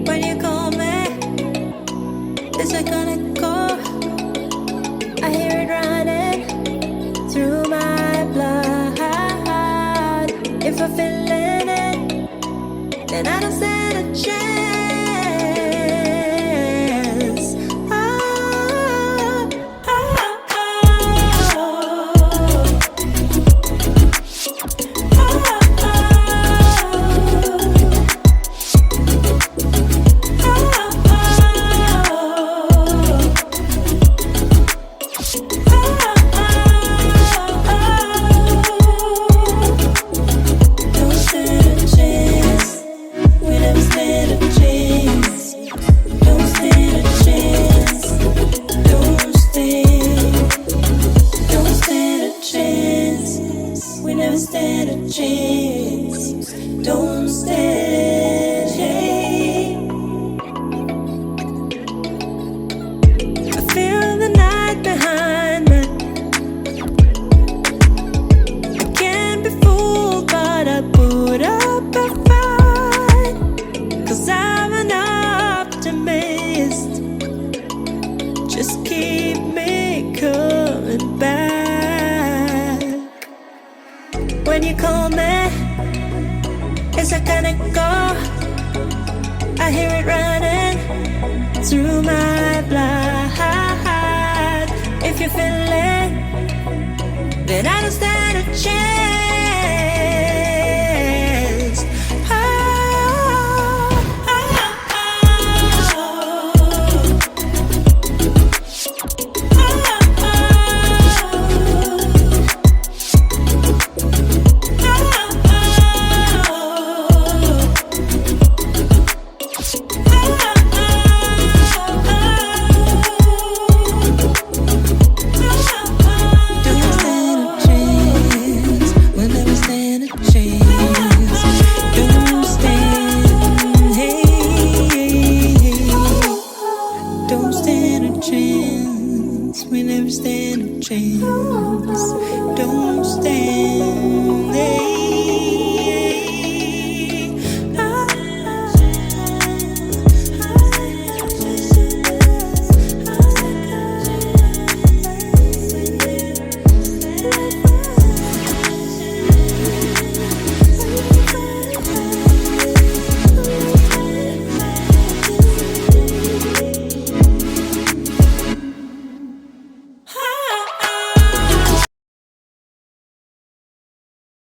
When you call me, is it gonna go? I hear it running through my blood. If I'm feeling it, then I don't stand a chance. Stand a chance. Don't stand a chance. I feel the night behind me. I can't be fooled, but I put up a fight. 'Cause I'm an optimist. Just keep me coming back. When you call me, is it gonna go? I hear it running through my blood. If you feel it, then I don't stand a chance.